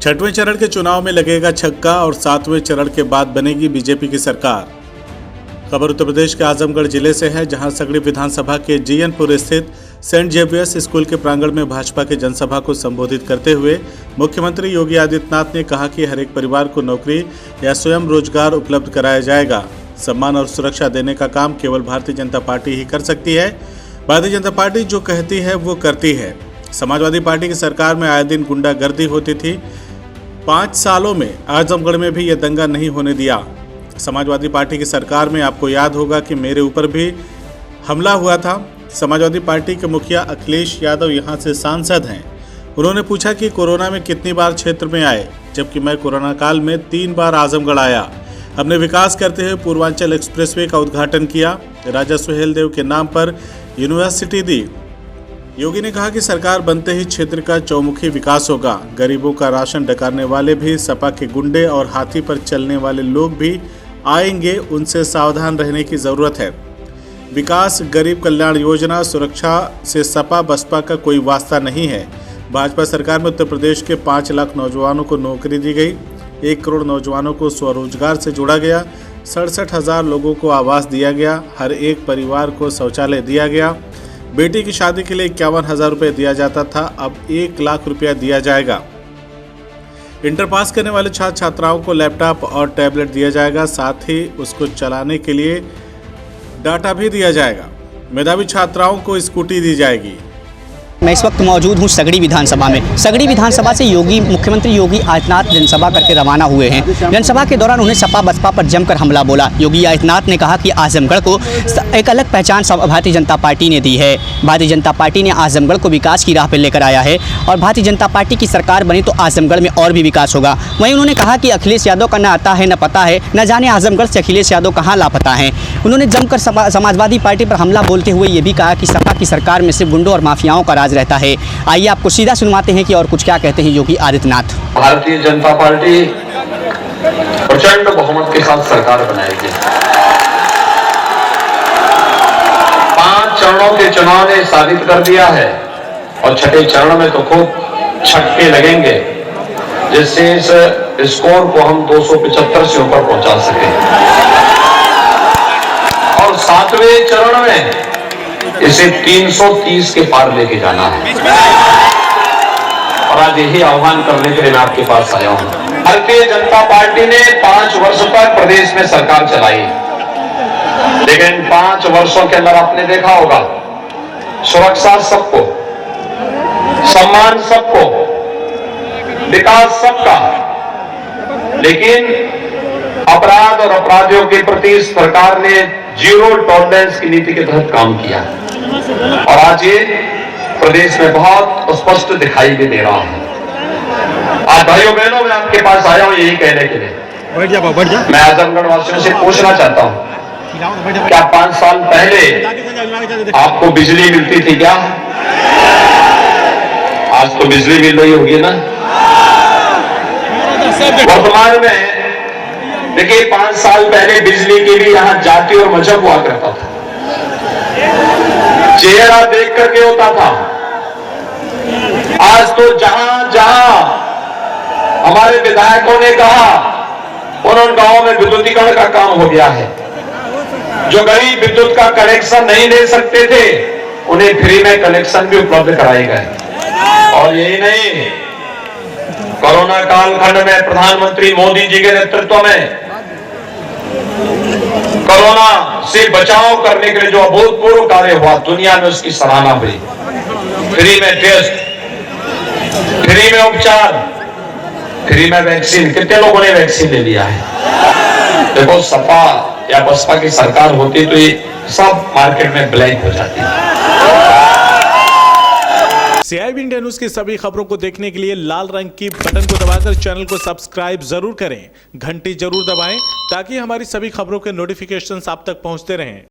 छठवें चरण के चुनाव में लगेगा छक्का और 7वें चरण के बाद बनेगी बीजेपी की सरकार। खबर उत्तर प्रदेश के आजमगढ़ जिले से है, जहां सगड़ी विधानसभा के जीयनपुर स्थित सेंट जेवियर्स स्कूल के प्रांगण में भाजपा के जनसभा को संबोधित करते हुए मुख्यमंत्री योगी आदित्यनाथ ने कहा कि हर एक परिवार को नौकरी या स्वयं रोजगार उपलब्ध कराया जाएगा। सम्मान और सुरक्षा देने का काम केवल भारतीय जनता पार्टी ही कर सकती है। भारतीय जनता पार्टी जो कहती है वो करती है। समाजवादी पार्टी की सरकार में आए दिन गुंडागर्दी होती थी। 5 सालों में आजमगढ़ में भी यह दंगा नहीं होने दिया। समाजवादी पार्टी की सरकार में आपको याद होगा कि मेरे ऊपर भी हमला हुआ था। समाजवादी पार्टी के मुखिया अखिलेश यादव यहां से सांसद हैं। उन्होंने पूछा कि कोरोना में कितनी बार क्षेत्र में आए, जबकि मैं कोरोना काल में 3 बार आजमगढ़ आया। हमने विकास करते हुए पूर्वांचल एक्सप्रेसवे का उद्घाटन किया, राजा सुहेलदेव के नाम पर यूनिवर्सिटी दी। योगी ने कहा कि सरकार बनते ही क्षेत्र का चौमुखी विकास होगा। गरीबों का राशन डकारने वाले भी, सपा के गुंडे और हाथी पर चलने वाले लोग भी आएंगे, उनसे सावधान रहने की जरूरत है। विकास, गरीब कल्याण योजना, सुरक्षा से सपा बसपा का कोई वास्ता नहीं है। भाजपा सरकार में उत्तर प्रदेश के 5 लाख नौजवानों को नौकरी दी गई, 1 करोड़ नौजवानों को स्वरोजगार से जोड़ा गया, 67,000 लोगों को आवास दिया गया, हर एक परिवार को शौचालय दिया गया। बेटी की शादी के लिए 51,000 रुपये दिया जाता था, अब 1 लाख रुपया दिया जाएगा। इंटर पास करने वाले छात्र छात्राओं को लैपटॉप और टैबलेट दिया जाएगा, साथ ही उसको चलाने के लिए डाटा भी दिया जाएगा। मेधावी छात्राओं को स्कूटी दी जाएगी। मैं इस वक्त मौजूद हूँ सगड़ी विधानसभा में। सगड़ी विधानसभा से मुख्यमंत्री योगी आदित्यनाथ जनसभा करके रवाना हुए हैं। जनसभा के दौरान उन्हें सपा बसपा पर जमकर हमला बोला। योगी आदित्यनाथ ने कहा कि आजमगढ़ को एक अलग पहचान भारतीय जनता पार्टी ने दी है। भारतीय जनता पार्टी ने आजमगढ़ को विकास की राह पर लेकर आया है और भारतीय जनता पार्टी की सरकार बनी तो आजमगढ़ में और भी विकास होगा। वहीं उन्होंने कहा कि अखिलेश यादव का न आता है न पता है, न जाने आजमगढ़ से अखिलेश यादव कहाँ लापता हैं। उन्होंने जमकर समाजवादी पार्टी पर हमला बोलते हुए ये भी कहा कि सपा की सरकार में सिर्फ गुंडों और माफियाओं का राज रहता है। आइए आपको सीधा सुनवाते हैं कि और कुछ क्या कहते हैं योगी आदित्यनाथ। भारतीय जनता पार्टी प्रचंड बहुमत के साथ सरकार बनाएगी। 5 चरणों के चुनाव ने साबित कर दिया है और छठे चरण में तो खूब छक्के लगेंगे, जिससे इस स्कोर को हम 275 से ऊपर पहुंचा सके और 7वें चरण में इसे 330 के पार लेके जाना है। और आज यही आह्वान करने के लिए मैं आपके पास आया हूं। भारतीय जनता पार्टी ने 5 वर्ष तक प्रदेश में सरकार चलाई, लेकिन 5 वर्षों के अंदर आपने देखा होगा सुरक्षा सबको, सम्मान सबको, विकास सबका, लेकिन अपराध और अपराधियों के प्रति सरकार ने 0 टॉलरेंस की नीति के तहत काम किया और आज ये प्रदेश में बहुत स्पष्ट दिखाई भी दे रहा है। आज भाइयों बहनों मैं आपके पास आया हूं यही कहने के लिए। मैं आजमगढ़ वासियों से पूछना चाहता हूं, क्या 5 साल पहले आपको बिजली मिलती थी क्या? आज तो बिजली मिल रही होगी ना। वर्तमान में देखिए 5 साल पहले बिजली के लिए यहां जाति और मजहब हुआ करता था, चेहरा देख करके होता था। आज तो जहां जहां हमारे विधायकों ने कहा उन गांवों में विद्युतीकरण का काम हो गया है। जो गरीब विद्युत का कनेक्शन नहीं ले सकते थे उन्हें फ्री में कनेक्शन भी उपलब्ध कराए गए। और यही नहीं, कोरोना कालखंड में प्रधानमंत्री मोदी जी के नेतृत्व में कोरोना से बचाव करने के लिए जो अभूतपूर्व कार्य हुआ, दुनिया में उसकी सराहना हुई। फ्री में टेस्ट, फ्री में उपचार, फ्री में वैक्सीन। कितने लोगों ने वैक्सीन ले लिया है? देखो सपा या बसपा की सरकार होती तो ये सब मार्केट में ब्लैक हो जाती है। CIB इंडिया न्यूज की सभी खबरों को देखने के लिए लाल रंग की बटन को दबाकर चैनल को सब्सक्राइब जरूर करें, घंटी जरूर दबाएं ताकि हमारी सभी खबरों के नोटिफिकेशंस आप तक पहुंचते रहें।